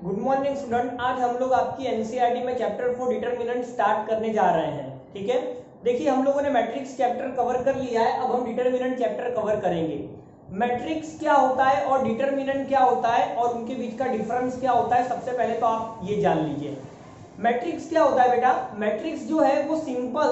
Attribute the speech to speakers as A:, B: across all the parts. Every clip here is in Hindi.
A: Good morning student. आज हम लोग आपकी एनसीईआरटी में चैप्टर 4 डिटरमिनेंट स्टार्ट करने जा रहे हैं। ठीक है, देखिए हम लोगों ने मैट्रिक्स चैप्टर कवर कर लिया है, अब हम डिटरमिनेंट चैप्टर कवर करेंगे। मैट्रिक्स क्या होता है और डिटरमिनेंट क्या होता है और उनके बीच का डिफरेंस क्या होता है, सबसे पहले तो आप ये जान लीजिए। मैट्रिक्स क्या होता है बेटा? मैट्रिक्स जो है वो सिंपल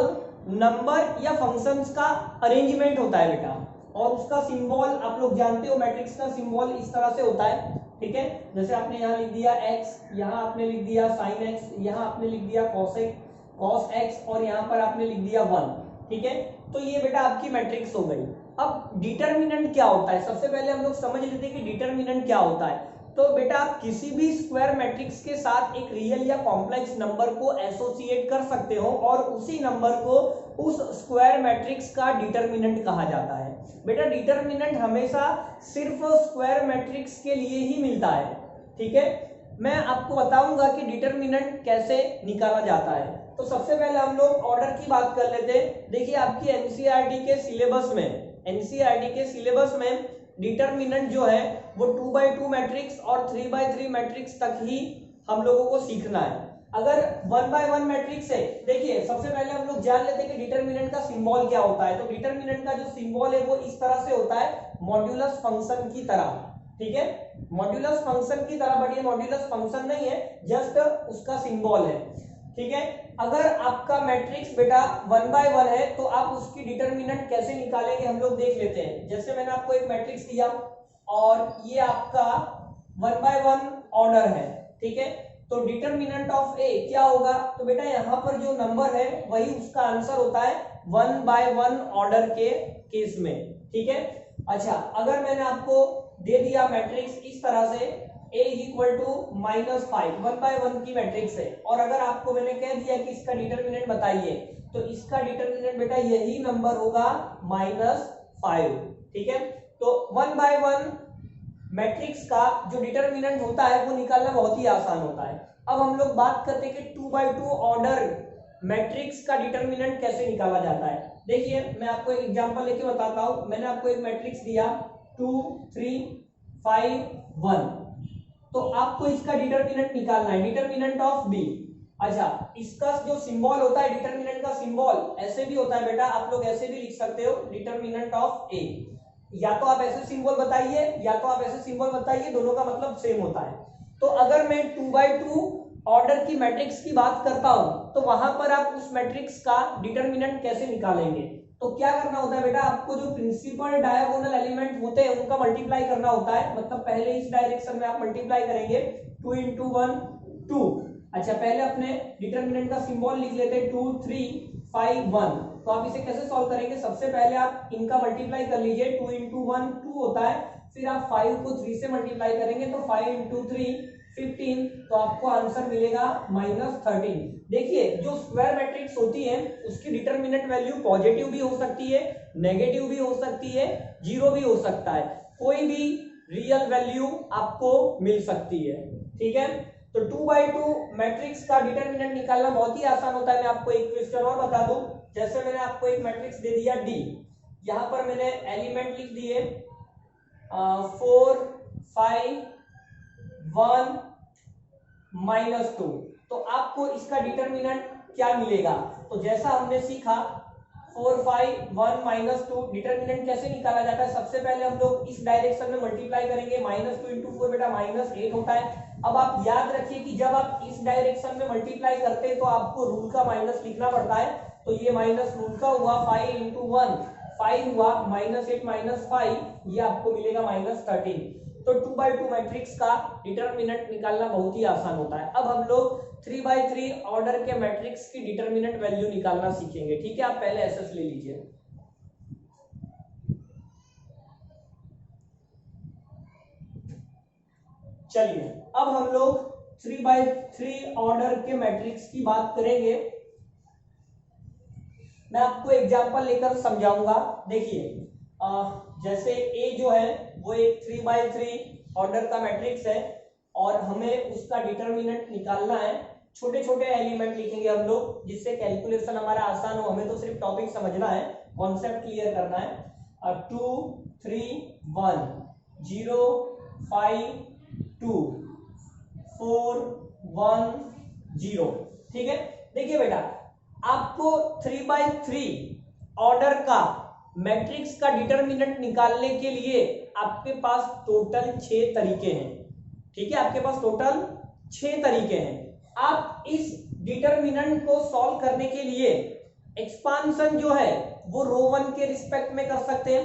A: नंबर या फंक्शंस का अरेंजमेंट होता है बेटा, और उसका सिंबल आप लोग जानते हो, मैट्रिक्स का सिंबल इस तरह से होता है। ठीक है, जैसे आपने यहाँ लिख दिया x, यहाँ आपने लिख दिया sin x, यहाँ आपने लिख दिया cos x और यहाँ पर आपने लिख दिया 1। ठीक है, तो ये बेटा आपकी मैट्रिक्स हो गई। अब डिटरमिनेंट क्या होता है, सबसे पहले हम लोग समझ लेते हैं कि डिटरमिनेंट क्या होता है। तो बेटा आप किसी भी स्क्वायर मैट्रिक्स के साथ एक रियल या कॉम्प्लेक्स नंबर को एसोसिएट कर सकते हो और उसी नंबर को उस स्क्वायर मैट्रिक्स का डिटरमिनेंट कहा जाता है। बेटा डिटरमिनेंट हमेशा सिर्फ स्क्वायर मैट्रिक्स के लिए ही मिलता है। ठीक है, मैं आपको बताऊंगा कि डिटरमिनेंट कैसे निकाला जाता है। तो सबसे पहले हम लोग ऑर्डर की बात कर लेते हैं। देखिए आपकी एनसीईआरटी के सिलेबस में डिटरमिनेंट जो है वो 2x2 मैट्रिक्स और 3x3 मैट्रिक्स तक ही हम लोगों को सीखना है। अगर 1x1 मैट्रिक्स है, देखिए सबसे पहले हम लोग जान लेते हैं कि डिटरमिनेंट का सिंबल क्या होता है। तो डिटरमिनेंट का जो सिंबल है वो इस तरह से होता है, मॉड्यूलस फंक्शन की तरह। ठीक है, मॉड्यूलस फंक्शन की तरह, बट ये मॉड्यूलस फंक्शन नहीं है, जस्ट उसका सिंबल है। ठीक है, अगर आपका मैट्रिक्स बेटा 1x1 है तो आप उसकी डिटरमिनेंट कैसे निकालेंगे हम लोग देख लेते हैं। जैसे मैंने आपको एक मैट्रिक्स दिया और ये आपका 1x1 ऑर्डर है। ठीक है, तो डिटरमिनेंट ऑफ ए क्या होगा? तो बेटा यहाँ पर जो नंबर है वही उसका आंसर होता है 1x1 ऑर्डर के केस में। ठीक है, अच्छा अगर मैंने आपको दे दिया मैट्रिक्स इस तरह से a = -5, 1x1 की मैट्रिक्स है, और अगर आपको मैंने कह दिया कि इसका डिटरमिनेंट बताइए, तो इसका डिटरमिनेंट बेटा यही नंबर होगा -5। ठीक है, तो 1x1 मैट्रिक्स का जो डिटरमिनेंट होता है वो निकालना बहुत ही आसान होता है। अब हम लोग बात करते हैं कि 2x2 ऑर्डर मैट्रिक्स का डिटरमिनेंट कैसे निकाला जाता है। देखिए मैं आपको एक एग्जांपल लेके बताता हूं। मैंने आपको एक मैट्रिक्स दिया 2 3 5 1, तो आपको इसका डिटरमिनेंट निकालना है, डिटरमिनेंट ऑफ बी। अच्छा, इसका जो सिंबल होता है, डिटरमिनेंट का सिंबल ऐसे भी होता है बेटा, आप लोग ऐसे भी लिख सकते हो, डिटरमिनेंट ऑफ ए। या तो आप ऐसे सिंबल बताइए या तो आप ऐसे सिंबल बताइए, दोनों का मतलब सेम होता है। तो अगर मैं 2x2 ऑर्डर की मैट्रिक्स की बात करता हूं तो वहां पर आप उस मैट्रिक्स का डिटरमिनेंट कैसे निकालेंगे? तो क्या करना होता है बेटा, आपको जो प्रिंसिपल डायगोनल एलिमेंट होते हैं उनका मल्टीप्लाई करना होता है। मतलब पहले इस डायरेक्शन में आप मल्टीप्लाई करेंगे, 2 × 1 2। अच्छा, पहले अपने डिटरमिनेंट का सिंबल लिख लेते हैं 2 3 5 1। तो आप इसे कैसे सॉल्व करेंगे? सबसे पहले आप इनका मल्टीप्लाई कर लीजिए, 2 × 1 2 होता है, फिर आप 5 को 3 से मल्टीप्लाई करेंगे तो 5 × 3 15, तो आपको आंसर मिलेगा -13। देखिए जो स्क्वायर मैट्रिक्स होती है उसकी डिटरमिनेंट वैल्यू पॉजिटिव भी हो सकती है, नेगेटिव भी हो सकती है, जीरो भी हो सकता है, कोई भी रियल वैल्यू आपको मिल सकती है। ठीक है, तो 2x2 मैट्रिक्स का डिटरमिनेंट निकालना बहुत ही आसान होता है। मैं आपको एक क्वेश्चन और बता दूं। जैसे मैंने आपको एक मैट्रिक्स दे दिया डी, यहां पर मैंने एलिमेंट लिख दिए 4 5 1 -2, तो आपको इसका डिटरमिनेंट क्या मिलेगा? तो जैसा हमने सीखा 4 5 1 -2 डिटरमिनेंट कैसे निकाला जाता है। सबसे पहले हम लोग इस डायरेक्शन में मल्टीप्लाई करेंगे, -2 × 4 बेटा -8 होता है। अब आप याद रखिए कि जब आप इस डायरेक्शन में मल्टीप्लाई करते हैं तो आपको रूल का माइनस लिखना पड़ता है, तो ये माइनस रूल का हुआ, 5 × 1 5 हुआ, -8 -5, ये आपको मिलेगा -13। तो 2x2 मैट्रिक्स का डिटरमिनेंट निकालना बहुत ही आसान होता है। अब हम लोग 3x3 ऑर्डर के मैट्रिक्स की डिटरमिनेंट वैल्यू निकालना सीखेंगे। ठीक है, आप पहले एसएस ले लीजिए। चलिए अब हम लोग 3x3 ऑर्डर के मैट्रिक्स की बात करेंगे। मैं आपको एग्जांपल लेकर समझाऊंगा। देखिए जैसे ए जो है वो एक 3x3 ऑर्डर का मैट्रिक्स है और हमें उसका डिटरमिनेंट निकालना है। छोटे छोटे एलिमेंट लिखेंगे हम लोग जिससे कैलकुलेशन हमारा आसान हो, हमें तो सिर्फ टॉपिक समझना है, कॉन्सेप्ट क्लियर करना है। 2 3 1 0 5 2 4 1 0। ठीक है, देखिए बेटा, आपको 3/3 ऑर्डर का मैट्रिक्स का डिटरमिनेंट निकालने के लिए आपके पास टोटल 6 तरीके हैं। ठीक है, आपके पास टोटल 6 तरीके हैं। आप इस डिटरमिनेंट को सॉल्व करने के लिए एक्सपांशन जो है वो रो 1 के रिस्पेक्ट में कर सकते हैं,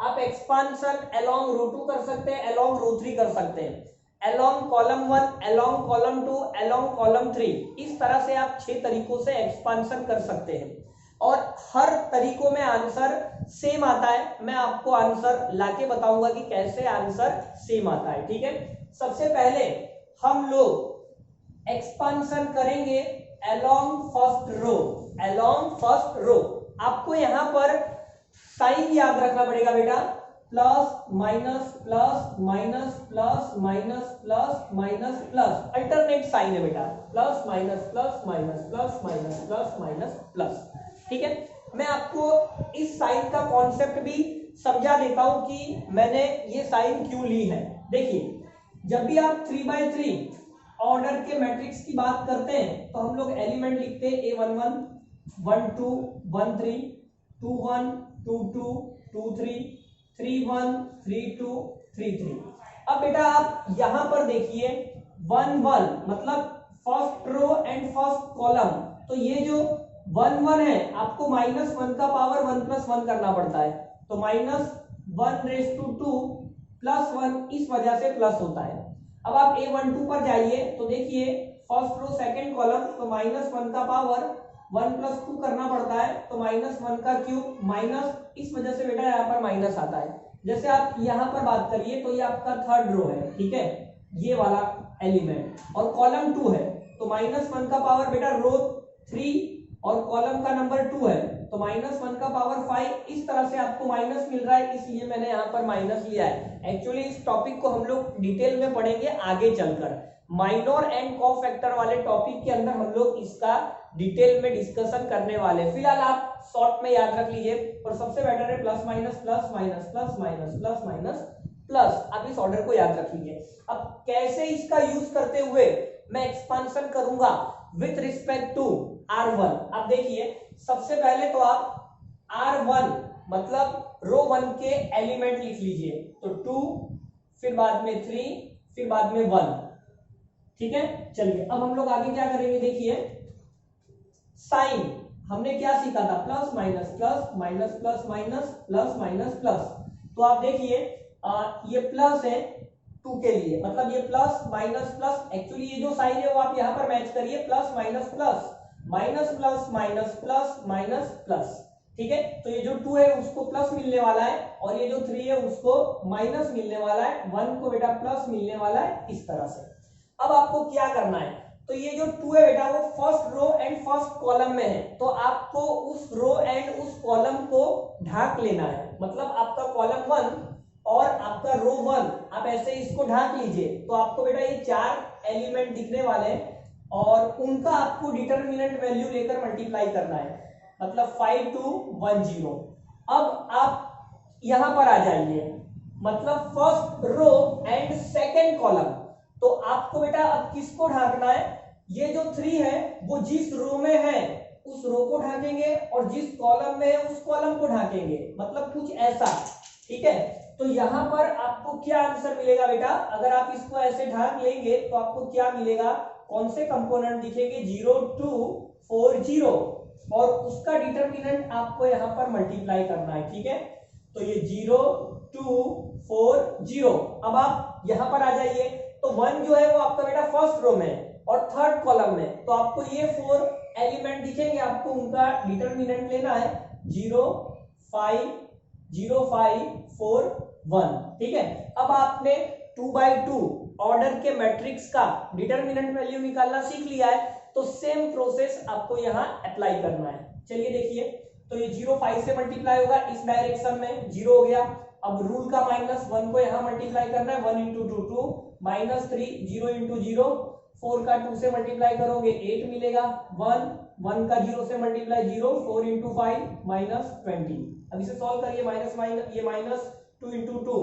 A: आप एक्सपांशन अलोंग रो 2 कर सकते हैं, अलोंग रो 3 कर सकते हैं, along column 1, along column 2, along column 3। इस तरह से आप 6 तरीकों से एक्सपांशन कर सकते हैं और हर तरीकों में आंसर सेम आता है। मैं आपको आंसर लाके बताऊंगा कि कैसे आंसर सेम आता है। ठीक है, सबसे पहले हम लोग एक्सपांशन करेंगे along first row. Along first row आपको यहां पर साइन याद रखना पड़ेगा बेटा, plus minus plus minus plus minus plus minus plus, alternate sign है बेटा, plus minus plus minus plus minus plus minus plus. ठीक है, मैं आपको इस साइन का कॉन्सेप्ट भी समझा देता हूं कि मैंने ये साइन क्यों ली है। देखिए, जब भी आप 3/3 ऑर्डर के मैट्रिक्स की बात करते हैं तो हम लोग एलिमेंट लिखते हैं A11 12 13 21 22 23 31 32 33। अब बेटा आप यहां पर देखिए 1 1 मतलब first row and first column, तो ये जो 1 1 है आपको -1 का पावर 1 + 1 करना पड़ता है, तो -1/2 + 1 इस वजह से प्लस होता है। अब आप A12 पर जाइए तो देखिए फर्स्ट रो सेकंड कॉलम, तो -1 का पावर 1 + 2 करना पड़ता है, तो -1 का क्यूब माइनस, इस वजह से बेटा यहाँ पर माइनस आता है। जैसे आप यहाँ पर बात करिए तो ये आपका थर्ड रो है, ठीक है, ये वाला एलिमेंट, और कॉलम 2 है, तो -1 का पावर बेटा रो 3 और कॉलम का नंबर 2 है, तो -1 का पावर 5। इस तरह से आपको माइनस मिल रहा है, इसलिए मैंने यहाँ पर माइनस लिया है। एक्चुअली इस टॉपिक को हम लोग डिटेल में पढ़ेंगे आगे चलकर, माइनर एंड कोफैक्टर वाले टॉपिक के अंदर हम लोग इसका डिटेल में डिस्कशन करने वाले हैं। फिलहाल आप शॉर्ट में याद रख लीजिए, और सबसे बेटर है plus minus plus minus plus minus plus minus plus. आप इस ऑर्डर को याद रख लीजिए। अब कैसे इसका यूज करते हुए मैं एक्सपांशन करूंगा विथ रिस्पेक्ट टू R1। अब देखिए, सबसे पहले तो आप R1 मतलब रो 1 के एलिमेंट लिख लीजिए, तो 2, फिर बाद में 3, फिर बाद में 1। ठीक है, चलिए अब हम लोग आगे क्या करेंगे, देखिए साइन हमने क्या सीखा था, plus minus plus minus plus minus plus minus plus. तो आप देखिए ये प्लस है 2 के लिए, मतलब ये प्लस माइनस प्लस, एक्चुअली ये जो साइन है वो आप यहाँ पर मैच करिए, plus minus plus minus plus minus plus minus plus. ठीक है, तो ये जो 2 है उसको प्लस मिलने वाला है, और ये जो 3 है उसको माइनस मिलने वाला है, 1 को बेटा प्लस मिलने वाला है, इस तरह से। अब आपको क्या करना है, तो ये जो 2 है बेटा वो first row and first column में है, तो आपको उस रो एंड उस कॉलम को ढाक लेना है, मतलब आपका कॉलम 1 और आपका रो 1 आप ऐसे इसको ढाक लीजिए, तो आपको बेटा ये 4 एलिमेंट दिखने वाले हैं, और उनका आपको डिटरमिनेंट वैल्यू लेकर मल्टीप्लाई करना है, मतलब 5 2 1 0। अब आप यहां पर आ जाइए, मतलब first row and second column, तो आपको बेटा अब किसको ढाकना है, ये जो 3 है वो जिस रो में है उस रो को ढाकेंगे, और जिस कॉलम में है उस कॉलम को ढाकेंगे, मतलब कुछ ऐसा। ठीक है, तो यहां पर आपको क्या आंसर मिलेगा बेटा, अगर आप इसको ऐसे ढाक लेंगे तो आपको क्या मिलेगा, कौन से कंपोनेंट दिखेंगे, 0 2 4 0, और उसका डिटरमिनेंट आपको यहां पर मल्टीप्लाई करना है। ठीक है, तो ये 0 2 4 0। अब आप यहां पर आ जाइए, तो 1 जो है वो आपका बेटा फर्स्ट रो में और थर्ड कॉलम में, तो आपको ये 4 एलिमेंट दिखेंगे, आपको उनका डिटरमिनेंट लेना है, 0 5 0 5 4 1। ठीक है, अब आपने 2/2 ऑर्डर के मैट्रिक्स का डिटरमिनेंट वैल्यू निकालना सीख लिया है, तो सेम प्रोसेस आपको यहां अप्लाई करना है। चलिए देखिए, तो ये 0 5 से मल्टीप्लाई होगा इस डायरेक्शन में, 0 हो गया। अब रूल का -1 को यहां मल्टीप्लाई करना है, 1 × 2 2 -3 0 × 0, 4 का 2 से मल्टीप्लाई करोगे 8 मिलेगा, 1 का 0 से मल्टीप्लाई 0, 4 × 5 -20। अब इसे सॉल्व करिए, माइनस माइनस ये -2 × 2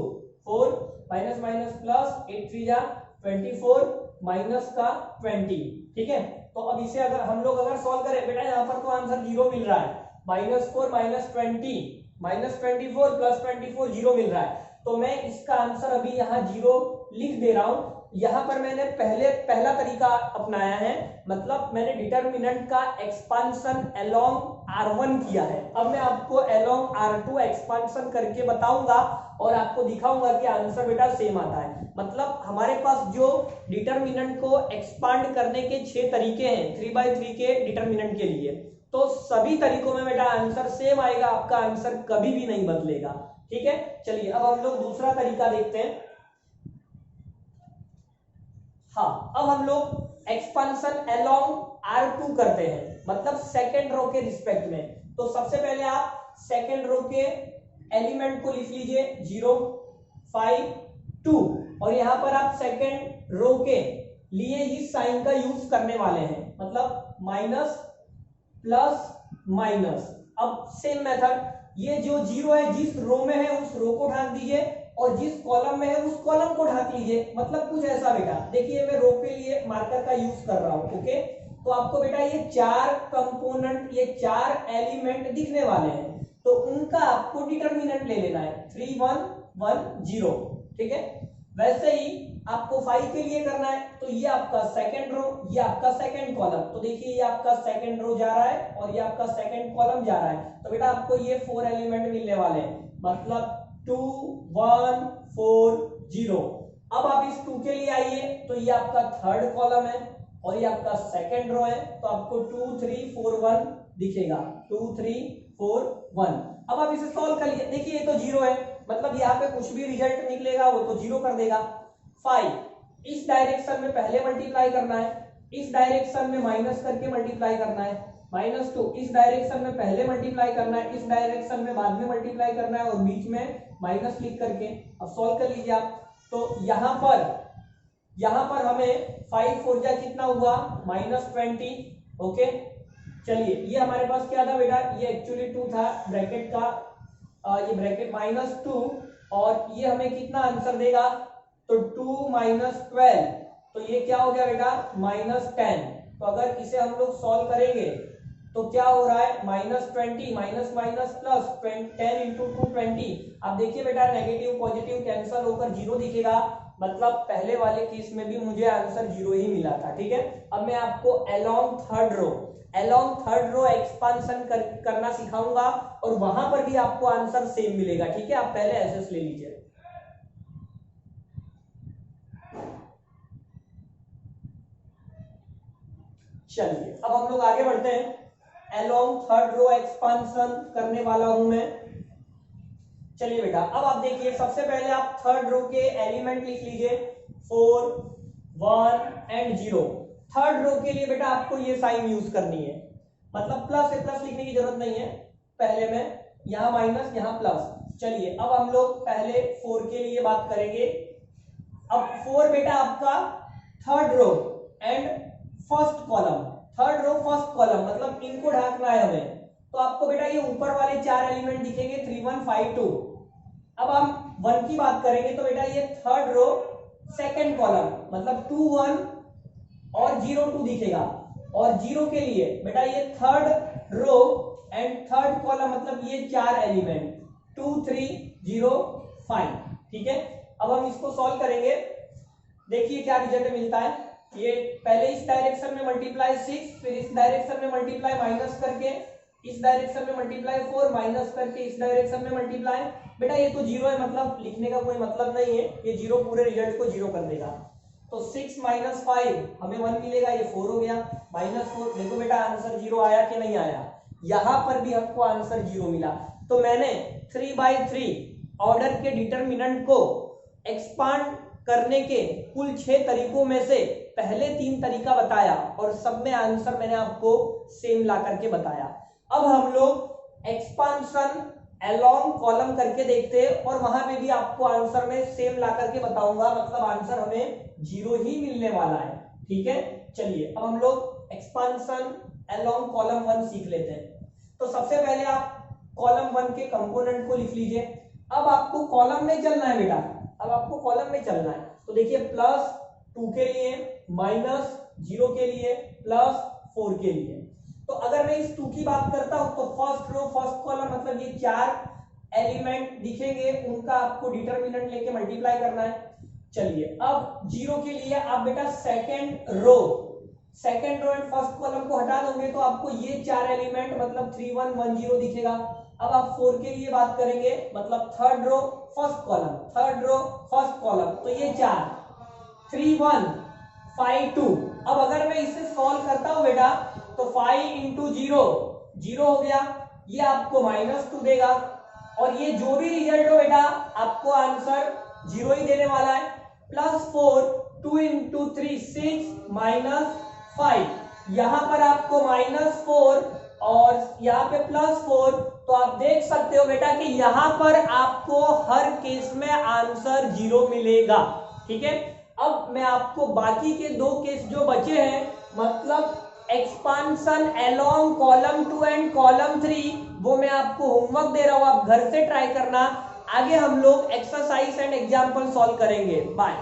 A: 4 माइनस माइनस प्लस 8 3 जा 24 माइनस का 20, ठीक है। तो अब इसे अगर हम लोग सॉल्व करें बेटा, यहाँ पर तो आंसर 0 मिल रहा है, -4 -20 -24 प्लस 24 0 मिल रहा है। तो मैं इसका आंसर अभी यहाँ 0 लिख दे रहा हूं। यहाँ पर मैंने पहला तरीका अपनाया है, मतलब मैंने डिटरमिनेंट का एक्सपांशन अलोंग R1 किया है। अब मैं आपको अलोंग R2 एक्सपांशन करके बताऊंगा और आपको दिखाऊंगा कि आंसर बेटा सेम आता है। मतलब हमारे पास जो डिटरमिनेंट को एक्सपांड करने के 6 तरीके हैं 3/3 के डिटरमिनेंट के लिए, तो सभी तरीकों में बेटा आंसर सेम आएगा, आपका आंसर कभी भी नहीं बदलेगा, ठीक है। चलिए अब हम लोग दूसरा तरीका देखते हैं। हाँ, अब हम लोग एक्सपांशन अलोंग R2 करते हैं, मतलब सेकेंड रो के रिस्पेक्ट में। तो सबसे पहले आप सेकेंड रो के एलिमेंट को लिख लीजिए 0 5 2, और यहां पर आप सेकेंड रो के लिए इस साइन का यूज करने वाले हैं, मतलब माइनस प्लस माइनस। अब सेम मेथड, ये जो 0 है जिस रो में है उस रो को ढांक दीजिए और जिस कॉलम में है उस कॉलम को ढांक लीजिए, मतलब कुछ ऐसा बेटा। देखिए मैं रो के लिए मार्कर का यूज कर रहा हूं, ओके। तो आपको बेटा ये 4 कंपोनेंट, ये 4 एलिमेंट दिखने वाले हैं, तो उनका आपको डिटरमिनेंट ले लेना है 3 1 1 0, ठीक है। वैसे ही आपको 5 के लिए करना है, तो ये आपका सेकंड रो, ये आपका सेकंड कॉलम। तो देखिए ये आपका सेकंड रो जा रहा है और ये आपका सेकंड कॉलम जा रहा है, तो बेटा आपको ये 4 एलिमेंट मिलने वाले हैं, मतलब 2 1 4 0। अब आप इस 2 के लिए आइए, तो ये आपका थर्ड कॉलम है और ये आपका सेकंड रो है, तो आपको 2 3 4 1 दिखेगा, 2 3 4 1। अब आप इसे सॉल्व कर लीजिए, देखिए ये तो 0 है, मतलब यहाँ पे कुछ भी रिजल्ट निकलेगा वो तो 0 कर देगा। 5 इस डायरेक्शन में पहले मल्टीप्लाई करना है, इस डायरेक्शन में माइनस करके मल्टीप्लाई करना है, -2 इस डायरेक्शन में पहले मल्टीप्लाई करना है, इस डायरेक्शन में बाद में मल्टीप्लाई करना है और बीच में माइनस लिख करके अब सॉल्व कर लीजिए आप। तो यहाँ पर हमें 5 4 जा कितना हुआ -20, ओके। चलिए ये हमारे पास क्या था बेटा, ये एक्चुअली 2 था ब्रैकेट का, ये ब्रैकेट -2, और ये हमें कितना आंसर देगा, तो 2 -12, तो ये क्या हो गया बेटा -10। तो अगर इसे हम लोग सॉल्व करेंगे तो क्या हो रहा है, -20 माइनस माइनस प्लस 10 इंटू 2 20। अब देखिए बेटा नेगेटिव पॉजिटिव कैंसिल होकर 0 दिखेगा, मतलब पहले वाले केस में भी मुझे आंसर 0 ही मिला था, ठीक है। अब मैं आपको अलोंग थर्ड रो एक्सपांशन करना सिखाऊंगा और वहां पर भी आपको आंसर सेम मिलेगा, ठीक है। आप पहले एसएस ले लीजिए। चलिए अब हम लोग आगे बढ़ते हैं। अलोंग थर्ड रो एक्सपांशन करने वाला हूं मैं। चलिए बेटा अब आप देखिए, सबसे पहले आप थर्ड रो के एलिमेंट लिख लीजिए 4 1 एंड 0। थर्ड रो के लिए बेटा आपको ये साइन यूज करनी है, मतलब प्लस से प्लस लिखने की जरूरत नहीं है, पहले में यहाँ माइनस यहाँ प्लस। चलिए अब हम लोग पहले 4 के लिए बात करेंगे। अब 4 बेटा आपका third row and first column, third row first column, मतलब इनको ढांकना है हमें। तो आपको बेटा ये ऊपर वाले 4 एलिमेंट दिखेंगे 3 1 5 2। अब हम 1 की बात करेंगे, तो बेटा ये थर्ड रो सेकंड कॉलम, मतलब 2 1 और 0 2 दिखेगा। और 0 के लिए बेटा ये third row and third column, मतलब ये 4 एलिमेंट 2 3 0 5, ठीक है। अब हम इसको सॉल्व करेंगे, देखिए क्या रिजल्ट मिलता है। ये पहले इस डायरेक्शन में मल्टीप्लाई 6, फिर इस डायरेक्शन में मल्टीप्लाई माइनस करके, इस डायरेक्शन में मल्टीप्लाई 4 माइनस करके, इस डायरेक्शन में मल्टीप्लाई। बेटा ये तो 0 है, मतलब लिखने का कोई मतलब नहीं है, ये 0 पूरे रिजल्ट को 0 कर देगा। तो 6 - 5 हमें 1 मिलेगा, ये 4 हो गया, -4। देखो बेटा आंसर 0 आया कि नहीं आया, यहां पर भी हमको आंसर 0 मिला। तो मैंने 3/3 ऑर्डर के डिटरमिनेंट को एक्सपांड करने के कुल 6 तरीकों में से पहले 3 तरीका बताया और सब में आंसर मैंने आपको सेम ला करके बताया। अब हम लोग एक्सपांशन अलोंग कॉलम करके देखते हैं और वहां पे भी आपको आंसर में सेम ला करके बताऊंगा, मतलब आंसर हमें 0 ही मिलने वाला है, ठीक है। चलिए अब हम लोग एक्सपांशन अलोंग कॉलम 1 सीख लेते हैं। तो सबसे पहले आप कॉलम 1 के कंपोनेंट को लिख लीजिए। अब आपको कॉलम में चलना है बेटा, अब आपको कॉलम में चलना है। तो देखिए +2 के लिए -0 के लिए +4 के लिए। तो अगर मैं इस 2 की बात करता हूं तो फर्स्ट रो फर्स्ट कॉलम मतलब ये 4 एलिमेंट दिखेंगे, उनका आपको डिटरमिनेंट लेके मल्टीप्लाई करना है। चलिए अब 0 के लिए आप बेटा second row and first column को हटा दोगे तो आपको ये 4 एलिमेंट मतलब 3 1 1 0 दिखेगा। अब आप 4 के लिए बात करेंगे मतलब थर्ड रो फर्स्ट कॉलम तो ये 4 3 1 5 2। अब अगर मैं इसे सॉल्व करता हूं बेटा तो 5 इंटू 0 हो गया, ये आपको -2 देगा और ये जो भी रिजल्ट हो बेटा आपको आंसर 0 ही देने वाला है। +4 2 इंटू 3 6 -5, यहां पर आपको -4 और यहाँ पे +4, तो आप देख सकते हो बेटा कि यहां पर आपको हर केस में आंसर 0 मिलेगा। ठीक है, अब मैं आपको बाकी के 2 केस जो बचे हैं मतलब expansion along column 2 and column 3, वो मैं आपको होमवर्क दे रहा हूं, आप घर से ट्राई करना। आगे हम लोग एक्सरसाइज एंड एग्जाम्पल सॉल्व करेंगे। बाय।